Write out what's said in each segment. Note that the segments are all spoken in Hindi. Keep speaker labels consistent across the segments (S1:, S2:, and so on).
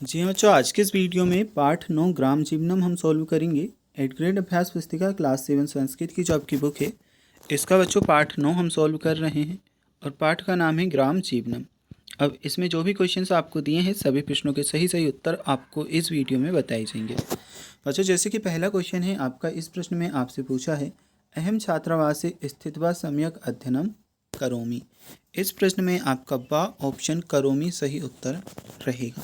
S1: जी हाँ बच्चों, आज के इस वीडियो में पाठ 9 ग्राम जीवनम हम सॉल्व करेंगे। 8th ग्रेड अभ्यास पुस्तिका क्लास 7 संस्कृत की जो आपकी बुक है, इसका बच्चों पाठ 9 हम सॉल्व कर रहे हैं और पाठ का नाम है ग्राम जीवनम। अब इसमें जो भी क्वेश्चंस आपको दिए हैं, सभी प्रश्नों के सही सही उत्तर आपको इस वीडियो में बताए जाएंगे। बच्चों, जैसे कि पहला क्वेश्चन है आपका, इस प्रश्न में आपसे पूछा है अहम छात्रावासे स्थित्वा सम्यक अध्ययनम करोमि। इस प्रश्न में आपका बा ऑप्शन करोमि सही उत्तर रहेगा।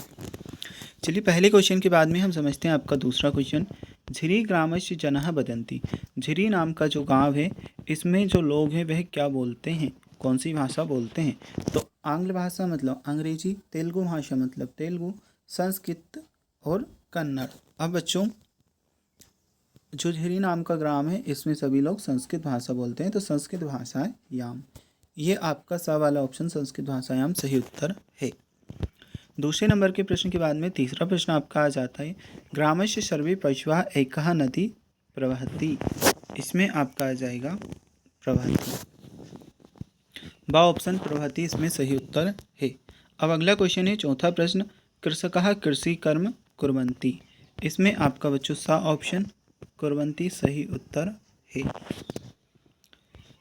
S1: चलिए, पहले क्वेश्चन के बाद में हम समझते हैं आपका दूसरा क्वेश्चन। झिरी ग्रामस्य जनः वदन्ति। झिरी नाम का जो गांव है, इसमें जो लोग हैं वह क्या बोलते हैं, कौन सी भाषा बोलते हैं? तो आंग्ल भाषा मतलब अंग्रेजी, तेलुगु भाषा मतलब तेलुगु, संस्कृत और कन्नड़। अब बच्चों, जो झिरी नाम का ग्राम है, इसमें सभी लोग संस्कृत भाषा बोलते हैं, तो संस्कृत भाषायाम, ये आपका सा वाला ऑप्शन संस्कृत भाषायाम सही उत्तर है। दूसरे नंबर के प्रश्न के बाद में तीसरा प्रश्न आपका आ जाता है, ग्रामस्य सर्वे पशवः एकः नदी प्रवहति। इसमें आपका आ जाएगा प्रवहति, बा ऑप्शन प्रवहति इसमें सही उत्तर है। अब अगला क्वेश्चन है चौथा प्रश्न, कृषकः कृषि कर्म कुर्वन्ति। इसमें आपका बच्चों सा ऑप्शन कुर्वन्ति सही उत्तर है।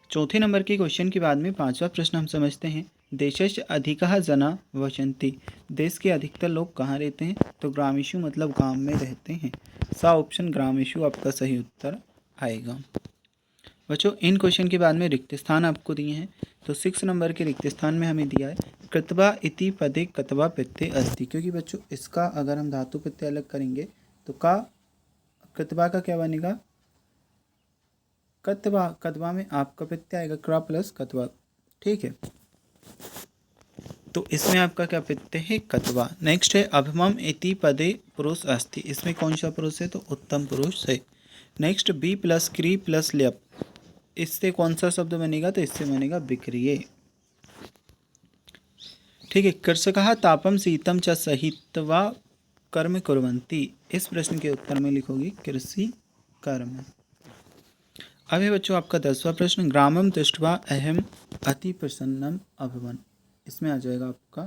S1: चौथे नंबर के क्वेश्चन के बाद में पांचवा प्रश्न हम समझते हैं, देशस्य अधिकः जना वसन्ति। देश के अधिकतर लोग कहाँ रहते हैं? तो ग्रामेषु मतलब गांव में रहते हैं। सा ऑप्शन ग्रामेषु आपका सही उत्तर आएगा। बच्चों, इन क्वेश्चन के बाद में रिक्त स्थान आपको दिए हैं, तो 6 नंबर के रिक्त स्थान में हमें दिया है कृत्वा इति पदे कत्वा प्रत्यय अस्ति। क्योंकि बच्चों, इसका अगर हम धातु प्रत्यय अलग करेंगे तो का कृत्वा का क्या बनेगा? कत्वा। कत्वा में आपका प्रत्यय आएगा क्रा प्लस कत्वा। ठीक है, तो इसमें आपका क्या प्रत्यय है? कत्वा। नेक्स्ट है अभमम इति पदे पुरुष अस्ति। इसमें कौन सा पुरुष है? तो उत्तम पुरुष है। नेक्स्ट बी प्लस क्री प्लस ल्यप, इससे कौन सा शब्द बनेगा? तो इससे बनेगा बिक्रिये। ठीक है, कृषकः तापम शीतम च सहित्वा कर्म कुर्वन्ति। इस प्रश्न के उत्तर में लिखोगे कृषि कर्म। अब है बच्चों आपका 10वां प्रश्न, ग्रामम दृष्ट्वा अहम अति प्रसन्नम अभवन्। इसमें आ जाएगा आपका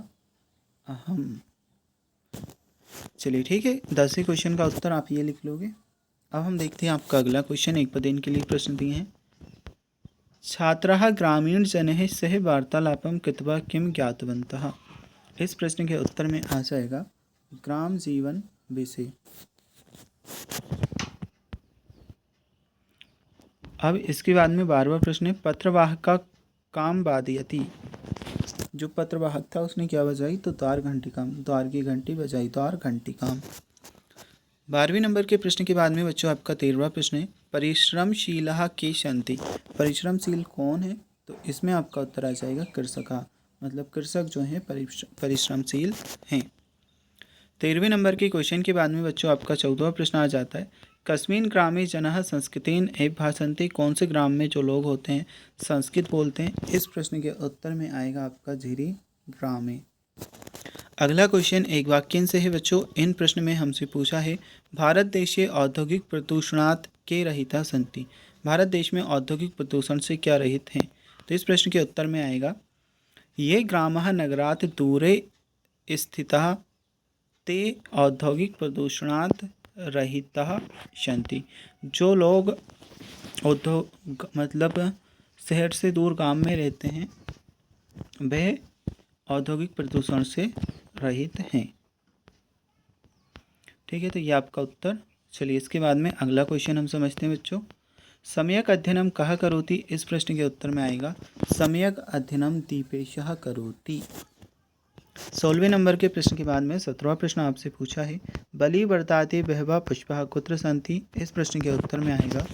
S1: अहम। चलिए ठीक है, 10वें क्वेश्चन का उत्तर आप ये लिख लोगे। अब हम देखते हैं आपका अगला क्वेश्चन, एक पदेन के लिए प्रश्न दिए हैं, छात्राः ग्रामीण जनैः सह वार्तालापं कृत्वा किं ज्ञातवन्तः। इस प्रश्न के उत्तर में आ जाएगा ग्राम जीवन विषय। अब इसके बाद में 12वां प्रश्न है, पत्रवाहक का काम बादयति। जो पत्रवाहक था उसने क्या बजाई? तो द्वार घंटी काम, द्वार की घंटी बजाई, द्वार घंटी काम। 12वें नंबर के प्रश्न के बाद में बच्चों आपका 13वां प्रश्न है, परिश्रमशीलः के सन्ति। परिश्रमशील कौन है? तो इसमें आपका उत्तर आ जाएगा कृषका, मतलब कृषक जो है परिश्रमशील हैं। 13वें नंबर के क्वेश्चन के बाद में बच्चों आपका 14वां प्रश्न आ जाता है, कस्मिन् ग्रामे जनः संस्कृतेन एव भाषन्ते। कौन से ग्राम में जो लोग होते हैं संस्कृत बोलते हैं? इस प्रश्न के उत्तर में आएगा आपका झिरी ग्रामे। अगला क्वेश्चन एक वाक्य से है बच्चों। इन प्रश्न में हमसे पूछा है, भारत देशे औद्योगिक प्रदूषणात् के रहिता सन्ति। भारत देश में औद्योगिक प्रदूषण से क्या रहित हैं? तो इस प्रश्न के उत्तर में आएगा, ये ग्रामः नगरात् दूरे स्थितः ते औद्योगिक प्रदूषणात् रहितः सन्ति। जो लोग उद्योग मतलब शहर से दूर गांव में रहते हैं, वह औद्योगिक प्रदूषण से रहित हैं। ठीक है, तो ये आपका उत्तर। चलिए, इसके बाद में अगला क्वेश्चन हम समझते हैं बच्चों, सम्यक अध्ययनम कः करोति। इस प्रश्न के उत्तर में आएगा सम्यक अध्ययनम दीपेशः करोति। 16वें नंबर के प्रश्न के बाद में 17वां प्रश्न आपसे पूछा है, बलिवर्धाते बहवः पशवः कुत्र सन्ति। इस प्रश्न के उत्तर में आएगा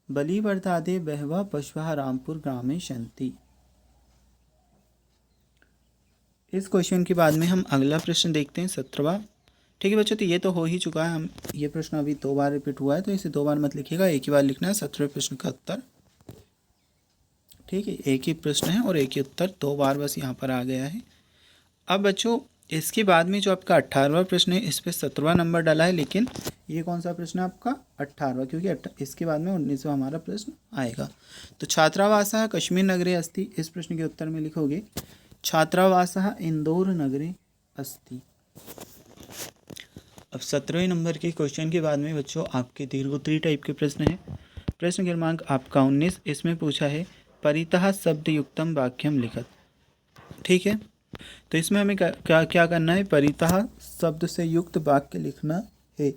S1: बलिवर्धाते बहवः पशवः रामपुर ग्रामे सन्ति। इस क्वेश्चन के बाद में हम अगला प्रश्न देखते हैं 17वां। ठीक है बच्चों, तो ये तो हो ही चुका है, हम ये प्रश्न अभी 2 बार रिपीट हुआ है, तो इसे 2 बार मत लिखिएगा, एक ही बार लिखना है 17वें प्रश्न का उत्तर। ठीक है, एक ही प्रश्न है और एक ही उत्तर, 2 बार बस यहाँ पर आ गया है। अब बच्चों, इसके बाद में जो आपका 18वां प्रश्न है, इस पर 17वां नंबर डाला है, लेकिन ये कौन सा प्रश्न है आपका? 18वां, क्योंकि इसके बाद में 19वां हमारा प्रश्न आएगा। तो छात्रावासः कश्मीर नगरे अस्ति। इस प्रश्न के उत्तर में लिखोगे छात्रावासः इंदौर नगरे अस्ति। अब 17वें नंबर के क्वेश्चन के बाद में बच्चों आपके दीर्घोत्तरी टाइप के प्रश्न हैं। प्रश्न क्रमांक आपका 19, इसमें पूछा है परितः शब्द युक्तम वाक्यम लिखत। ठीक है, तो इसमें हमें क्या क्या करना है, परितः शब्द से युक्त वाक्य लिखना है।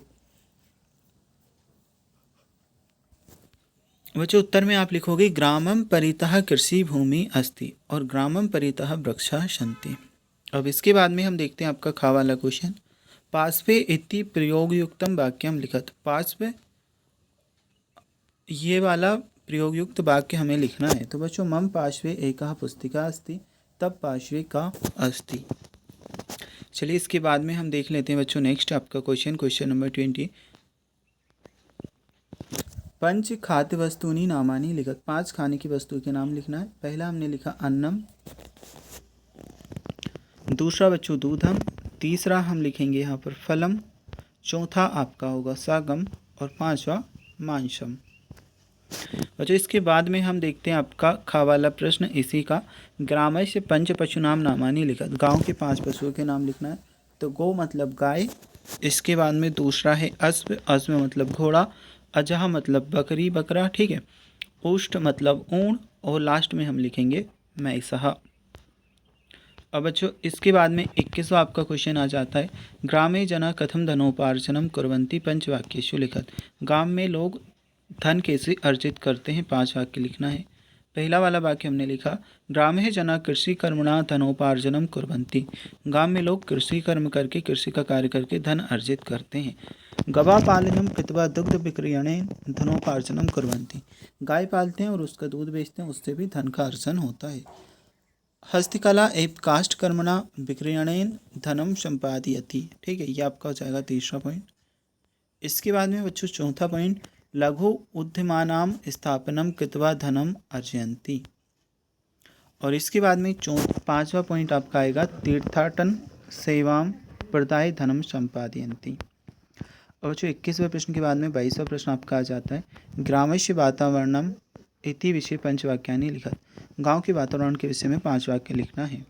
S1: बच्चों उत्तर में आप लिखोगे ग्रामम परितः कृषि भूमि अस्ति और ग्रामम परितः वृक्षा सन्ति। अब इसके बाद में हम देखते हैं आपका खा वाला क्वेश्चन, पार्श्वे इति प्रयोग युक्तम वाक्यम लिखत। पार्श्व ये वाला प्रयोग युक्त वाक्य हमें लिखना है। तो बच्चों मम पार्श्वे एकः पुस्तिका अस्ति, तब पार्श्वे का अस्ति। चलिए इसके बाद में हम देख लेते हैं बच्चों नेक्स्ट आपका क्वेश्चन नंबर 20, पंच खाद्य वस्तूनि नामानि लिखत। 5 खाने की वस्तु के नाम लिखना है। पहला हमने लिखा अन्नम, दूसरा बच्चों दूधम, तीसरा हम लिखेंगे यहाँ पर फलम, चौथा आपका होगा सागम और 5वां मांसम। बच्चों इसके बाद में हम देखते हैं आपका खा वाला प्रश्न इसी का, ग्रामस्य से पंच पशुनाम नामानि लिखत। गांव के 5 पशुओं के नाम लिखना है। तो गौ मतलब गाय, इसके बाद में दूसरा है अश्व, अश्व मतलब घोड़ा, अजह मतलब बकरी बकरा, ठीक है, उष्ट मतलब ऊँट और लास्ट में हम लिखेंगे मैसहा। अब बच्चों इसके बाद में 21वां आपका क्वेश्चन आ जाता है, ग्रामे जना कथम धनोपार्जनम कुर्वन्ति पंचवाक्येषु लिखत। गांव में लोग धन कैसे अर्जित करते हैं, 5 वाक्य लिखना है। पहला वाला वाक्य हमने लिखा ग्रामे जना कृषि कर्मणा धनोपार्जनम कुर्वन्ति। गांव में लोग कृषि कर्म करके, कृषि का कार्य करके धन अर्जित करते हैं। गवा पालनम कृत्वा दुग्ध विक्रयणे धनोपार्जनम कुर्वन्ति। गाय पालते हैं और उसका दूध बेचते हैं, उससे भी धन का अर्जन होता है। हस्तकला एवं काष्ठ कर्मणा विक्रयणेन धनम संपादयति। ठीक है, ये आपका हो जाएगा तीसरा पॉइंट। इसके बाद में बच्चों चौथा पॉइंट, लघु उद्यमानां स्थापनम कृत्वा धनम अर्जयन्ति। और इसके बाद में 5वां पॉइंट आपका आएगा, तीर्थाटन सेवां प्रदाय धनम संपादयन्ति। और बच्चों 21वें प्रश्न के बाद में 22वां प्रश्न आपका आ जाता है, ग्रामस्य वातावरणम इति विषय पंचवाक्यानि लिखत। गांव के वातावरण के विषय में 5 वाक्य लिखना है।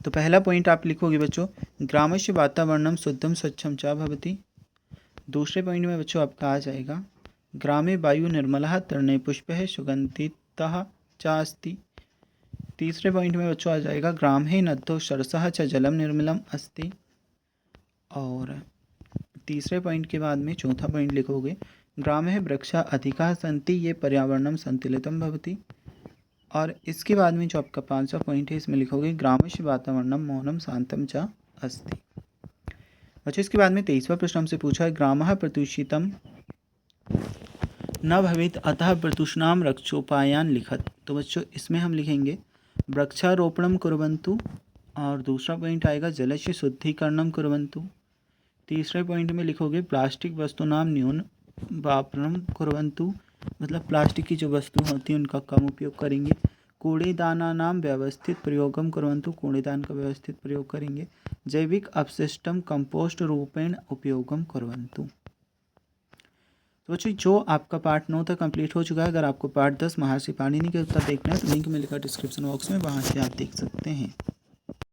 S1: तो पहला पॉइंट आप लिखोगे बच्चों, ग्रामस्य वातावरणम शुद्धम स्वच्छम च भवति। दूसरे पॉइंट में बच्चों आपका आ जाएगा, ग्रामे वायु निर्मलः तृणे पुष्पः सुगन्धितः च अस्ति। तीसरे पॉइंट में बच्चों आ जाएगा, ग्रामे नद्यो सरसः च जलम निर्मलम अस्ति। और तीसरे पॉइंट के बाद में चौथा पॉइंट लिखोगे, ग्रामे वृक्षा अधिकाः सन्ति ये पर्यावरणम संतुलितम भवति। और इसके बाद में जो आपका 5वां पॉइंट है इसमें लिखोगे, ग्रामस्य वातावरणम मौनम शांतम च अस्ति। अच्छा इसके बाद में 23वां प्रश्न हमसे पूछा है, ग्रामः प्रदूषितम न भवेत् अतः प्रदूषणां रक्षोपायान लिखत। तो बच्चों इसमें हम लिखेंगे वृक्षारोपणम कुर्वन्तु। और दूसरा पॉइंट आएगा, जलस्य शुद्धिकरणम कुर्वन्तु। तीसरे पॉइंट में लिखोगे प्लास्टिक वस्तूनां न्यून वापरम कुर्वन्तु, मतलब प्लास्टिक की जो वस्तु होती हैं उनका कम उपयोग करेंगे। कूड़ेदानानां व्यवस्थित प्रयोगम कुर्वन्तु, कूड़ेदान का व्यवस्थित प्रयोग करेंगे। जैविक अपशिष्टम कंपोस्ट रूपेण उपयोगम कुर्वन्तु। तो बच्चों जो आपका पार्ट 9 तक कंप्लीट हो चुका है। अगर आपको पार्ट 10 महर्षि पाणिनि के उत्तर देखना है तो लिंक में लिखा डिस्क्रिप्शन बॉक्स में, वहाँ से आप देख सकते हैं।